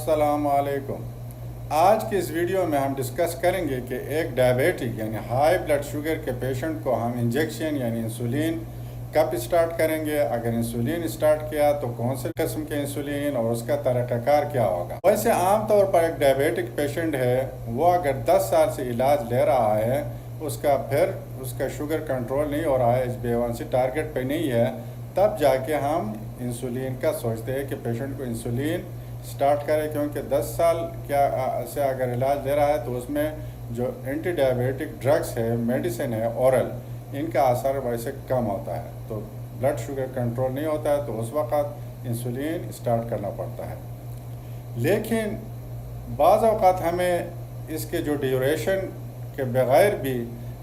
अस्सलाम वालेकुम। आज की इस वीडियो में हम डिस्कस करेंगे कि एक डायबिटिक यानी हाई ब्लड शुगर के पेशेंट को हम इंजेक्शन यानी इंसुलिन कब स्टार्ट करेंगे, अगर इंसुलिन स्टार्ट किया तो कौन से किस्म के इंसुलिन और उसका तरीक़ाकार क्या होगा। वैसे आम तौर पर एक डायबिटिक पेशेंट है, वो अगर 10 साल से इलाज ले रहा है, उसका शुगर कंट्रोल नहीं हो रहा है, HbA1c टारगेट पे नहीं है, तब जाके हम इंसुलिन का सोचते हैं कि पेशेंट को इंसुलिन स्टार्ट करें, क्योंकि 10 साल से अगर इलाज ले रहा है तो उसमें जो एंटी डायबिटिक ड्रग्स है, मेडिसिन है ओरल, इनका असर वैसे कम होता है, तो ब्लड शुगर कंट्रोल नहीं होता है, तो उस वक़्त इंसुलिन स्टार्ट करना पड़ता है। लेकिन बाज़ औक़ात हमें इसके जो ड्यूरेशन के बग़ैर भी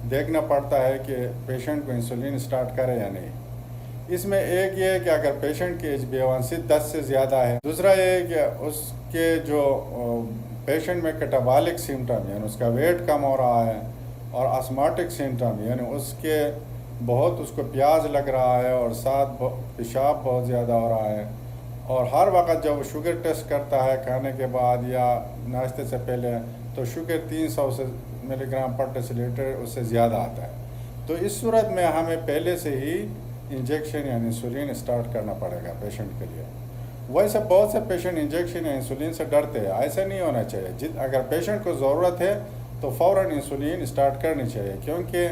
देखना पड़ता है कि पेशेंट को इंसुलिन स्टार्ट करे या नहीं। इसमें एक ये है कि अगर पेशेंट की HbA1c 10 से ज़्यादा है, दूसरा ये है कि उसके जो पेशेंट में कैटाबॉलिक सिम्टम यानी उसका वेट कम हो रहा है, और आस्माटिक सिम्टम यानी उसको प्यास लग रहा है और साथ पेशाब बहुत ज़्यादा हो रहा है, और हर वक्त जब वो शुगर टेस्ट करता है खाने के बाद या नाश्ते से पहले, तो शुगर 300 मिलीग्राम पर डेसीलीटर उससे ज़्यादा आता है। तो इस सूरत में हमें पहले से ही इंजेक्शन या इंसुलिन स्टार्ट करना पड़ेगा पेशेंट के लिए। वैसे बहुत से पेशेंट इंजेक्शन या इंसुलिन से डरते हैं, ऐसा नहीं होना चाहिए। अगर पेशेंट को ज़रूरत है तो फ़ौरन इंसुलिन स्टार्ट करनी चाहिए, क्योंकि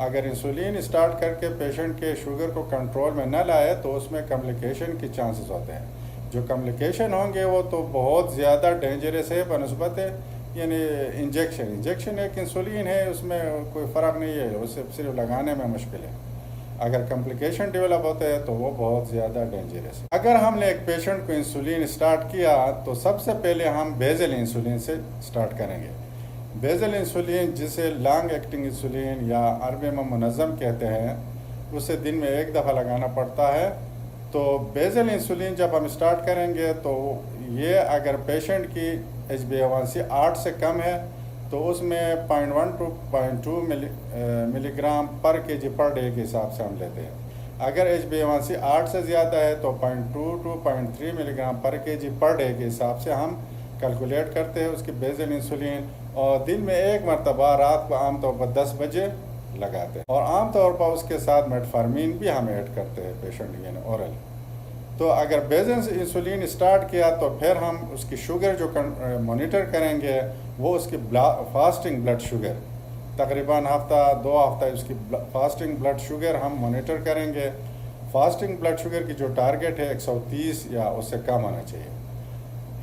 अगर इंसुलिन स्टार्ट करके पेशेंट के शुगर को कंट्रोल में न लाए तो उसमें कॉम्प्लिकेशन के चांसेस होते हैं। जो कॉम्प्लिकेशन होंगे वो तो बहुत ज़्यादा डेंजरस है बनस्बत है यानी इंजेक्शन एक इंसुलिन है, उसमें कोई फ़र्क नहीं है, उसे सिर्फ लगाने में मुश्किल है। अगर कॉम्प्लिकेशन डेवलप होते हैं तो वो बहुत ज़्यादा डेंजरस है। अगर हमने एक पेशेंट को इंसुलिन स्टार्ट किया तो सबसे पहले हम बेजल इंसुलिन से स्टार्ट करेंगे। बेजल इंसुलिन, जिसे लॉन्ग एक्टिंग इंसुलिन या अरबी में मुनज़्ज़म कहते हैं, उसे दिन में एक दफ़ा लगाना पड़ता है। तो बेजल इंसुलिन जब हम स्टार्ट करेंगे तो ये अगर पेशेंट की HbA1c 8 से कम है तो उसमें 0.1 to 0.2 मिलीग्राम पर केजी पर डे के हिसाब से हम लेते हैं। अगर HbA1c 8 से ज़्यादा है तो 0.2 to 0.3 मिलीग्राम पर केजी पर डे के हिसाब से हम कैलकुलेट करते हैं उसकी बेजल इंसुलिन, और दिन में एक मरतबा रात को आमतौर पर 10 बजे लगाते हैं, और आमतौर पर उसके साथ मेटफॉर्मिन भी हम ऐड करते हैं पेशेंट यानी ओरल। तो अगर बेजल इंसुलिन स्टार्ट किया तो फिर हम उसकी शुगर जो मॉनिटर करेंगे वो उसकी फास्टिंग ब्लड शुगर, तकरीबन दो हफ्ता उसकी फास्टिंग ब्लड शुगर हम मॉनिटर करेंगे। फास्टिंग ब्लड शुगर की जो टारगेट है 130 या उससे कम होना चाहिए।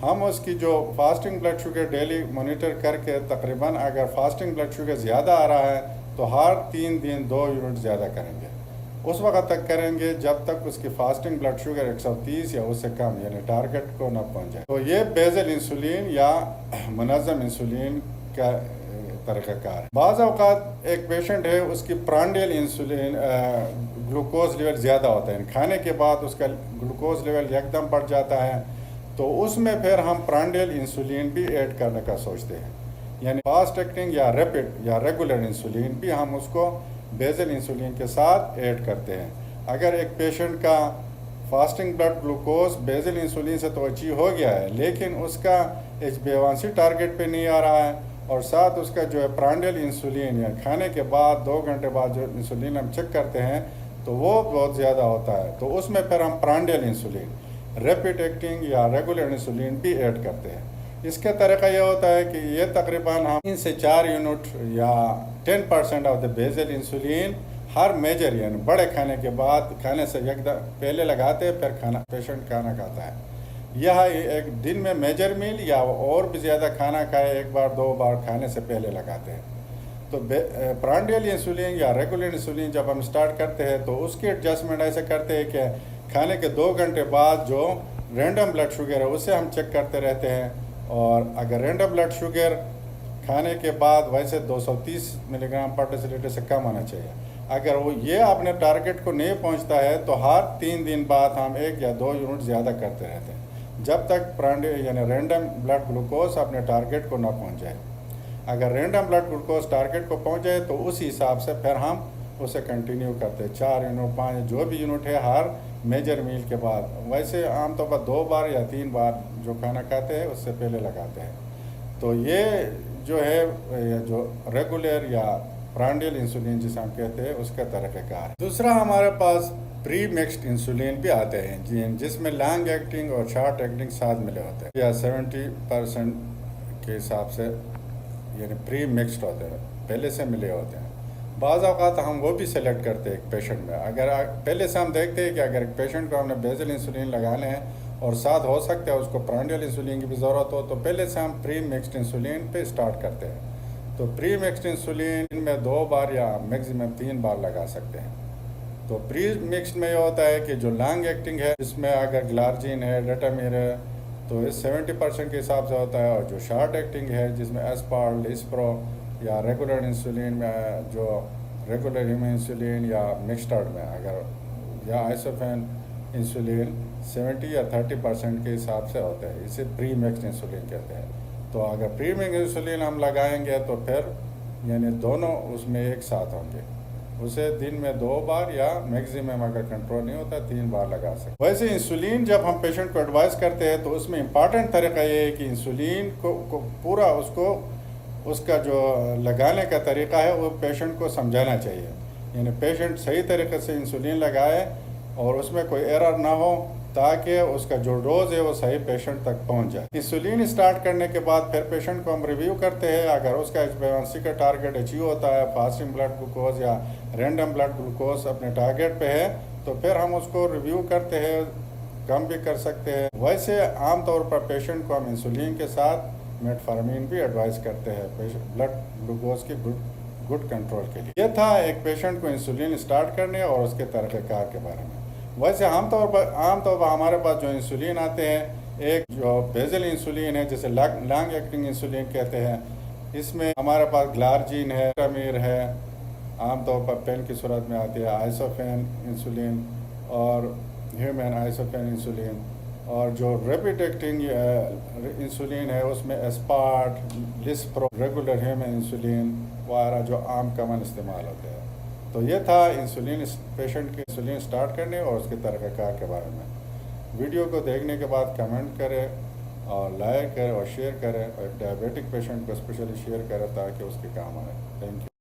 हम उसकी जो fasting blood sugar daily monitor करके तकरीबन अगर फास्टिंग ब्लड शुगर ज़्यादा आ रहा है तो हर 3 दिन 2 यूनिट ज़्यादा करेंगे। उस वक्त तक करेंगे जब तक उसकी फास्टिंग ब्लड शुगर 130 या उससे कम यानी टारगेट को न पहुंच जाए। तो ये बेजल इंसुलिन या मुनज़्ज़म इंसुलिन का तरीक़ाकार है। बाज़ औक़ात एक पेशेंट है, उसकी प्रांडियल इंसुलिन ग्लूकोज लेवल ज़्यादा होता है, खाने के बाद उसका ग्लूकोज लेवल एकदम बढ़ जाता है, तो उसमें फिर हम प्रांडियल इंसुलिन भी ऐड करने का सोचते हैं, यानी फास्ट एक्टिंग या रैपिड या रेगुलर इंसुलिन भी हम उसको बेजल इंसुलिन के साथ ऐड करते हैं। अगर एक पेशेंट का fasting blood glucose basal insulin से तो अचीव हो गया है, लेकिन उसका HbA1c टारगेट पे नहीं आ रहा है, और साथ उसका जो है प्रांडियल इंसुलिन या खाने के बाद 2 घंटे बाद जो इंसुलिन हम चेक करते हैं तो वो बहुत ज़्यादा होता है, तो उसमें फिर हम प्रांडियल इंसुलिन, रैपिड एक्टिंग या रेगुलर इंसुलिन भी ऐड करते हैं। इसका तरीका यह होता है कि ये तकरीबन हम 3 से 4 यूनिट या 10% ऑफ द बेजल इंसुलिन हर मेजर यानी बड़े खाने के बाद, खाने से एकदम पहले लगाते हैं, फिर पेशेंट खाना खाता है। यह एक दिन में मेजर मील या और भी ज़्यादा खाना खाए, 1 बार 2 बार खाने से पहले लगाते हैं। तो प्रांडियल इंसुलिन या रेगुलर इंसुलिन जब हम स्टार्ट करते हैं तो उसकी एडजस्टमेंट ऐसे करते हैं कि खाने के 2 घंटे बाद जो रैंडम ब्लड शुगर है उसे हम चेक करते रहते हैं, और अगर रैंडम ब्लड शुगर खाने के बाद वैसे 230 मिलीग्राम पर डेसीलीटर से कम होना चाहिए। अगर वो ये अपने टारगेट को नहीं पहुंचता है तो हर 3 दिन बाद हम 1 या 2 यूनिट ज़्यादा करते रहते हैं, जब तक प्रांडियल यानी रैंडम ब्लड ग्लूकोज अपने टारगेट को ना पहुंच जाए। अगर रैंडम ब्लड ग्लूकोज टारगेट को पहुंच जाए तो उस हिसाब से फिर हम उसे कंटिन्यू करते हैं, 4 यूनिट 5 जो भी यूनिट है हर मेजर मील के बाद। वैसे आमतौर पर 2 बार या 3 बार جو کھانا کھاتے ہیں اس سے پہلے لگاتے ہیں. تو یہ جو ہے جو ریگولر یا پرانڈیل انسولین جسے ہم کہتے ہیں اس کا طریقہ کار ہے. دوسرا ہمارے پاس پری مکسڈ انسولین بھی آتے ہیں جس میں لانگ ایکٹنگ اور شارٹ ایکٹنگ ساتھ ملے ہوتے ہیں یا 70% کے حساب سے یعنی پری مکسڈ ہوتے ہیں, پہلے سے ملے ہوتے ہیں. بعض اوقات ہم وہ بھی سلیکٹ کرتے ہیں ایک پیشنٹ میں. اگر پہلے سے ہم دیکھتے ہیں کہ اگر ایک پیشنٹ کو ہم نے بیزل انسولین لگانے ہیں اور ساتھ ہو سکتا ہے اس کو پرانڈیل انسولین کی بھی ضرورت ہو, تو پہلے سے ہم پری مکسڈ انسولین پہ اسٹارٹ کرتے ہیں. تو پری مکسڈ انسولین میں 2 بار یا میکسیمم 3 بار لگا سکتے ہیں. تو پری مکسڈ میں یہ ہوتا ہے کہ جو لانگ ایکٹنگ ہے اس میں اگر گلارجین ہے, ڈیٹامیر ہے, تو اس 70% کے حساب سے ہوتا ہے. اور جو شارٹ ایکٹنگ ہے جس میں ایسپارل, اسپرو یا ریگولر انسولین میں جو ریگولر ہیومن انسولین یا مکسٹرڈ میں اگر یا آئسوفین انسولین 70 یا 30% کے حساب سے ہوتا ہے, اسے پری مکسڈ انسولین کہتے ہیں. تو اگر پری مکسڈ انسولین ہم لگائیں گے تو پھر یعنی دونوں اس میں ایک ساتھ ہوں گے. اسے دن میں 2 بار یا میکسیمم اگر کنٹرول نہیں ہوتا 3 بار لگا سکتے. ویسے انسولین جب ہم پیشنٹ کو ایڈوائز کرتے ہیں تو اس میں امپارٹنٹ طریقہ یہ ہے کہ انسولین کو پورا اس کا جو لگانے کا طریقہ ہے وہ پیشنٹ کو سمجھانا چاہیے. یعنی پیشنٹ صحیح طریقے سے انسولین لگائے اور اس میں کوئی ایرر نہ ہو تاکہ اس کا جو ڈوز ہے وہ صحیح پیشنٹ تک پہنچ جائے. انسولین اسٹارٹ کرنے کے بعد پھر پیشنٹ کو ہم ریویو کرتے ہیں. اگر اس کا HbA1c کا ٹارگیٹ اچیو ہوتا ہے, فاسٹنگ بلڈ گلوکوز یا رینڈم بلڈ گلوکوز اپنے ٹارگیٹ پہ ہے, تو پھر ہم اس کو ریویو کرتے ہیں, کم بھی کر سکتے ہیں. ویسے عام طور پر پیشنٹ کو ہم انسولین کے ساتھ میٹفارمین بھی ایڈوائز کرتے ہیں بلڈ گلوکوز کی گڈ کنٹرول کے لیے. یہ تھا ایک پیشنٹ کو انسولین اسٹارٹ کرنے اور اس کے طریقہ کار کے بارے میں. ویسے عام طور پر ہمارے پاس جو انسولین آتے ہیں, ایک جو بیزل انسولین ہے جسے لانگ ایکٹنگ انسولین کہتے ہیں, اس میں ہمارے پاس گلارجین ہے, ڈیٹامیر ہے, عام طور پر پین کی صورت میں آتی ہے, آئسوفین انسولین اور ہیومن آئسوفین انسولین. اور جو ریپڈ ایکٹنگ انسولین ہے اس میں اسپارٹ, لسپرو, ریگولر ہیومن انسولین وغیرہ جو عام کامن استعمال ہوتے ہیں. تو یہ تھا انسولین پیشنٹ کے انسولین سٹارٹ کرنے اور اس کے طریقہ کار کے بارے میں. ویڈیو کو دیکھنے کے بعد کمنٹ کرے اور لائک کرے اور شیئر کرے, اور ڈائبیٹک پیشنٹ کو اسپیشلی شیئر کرے تاکہ اس کے کام آئے. Thank you.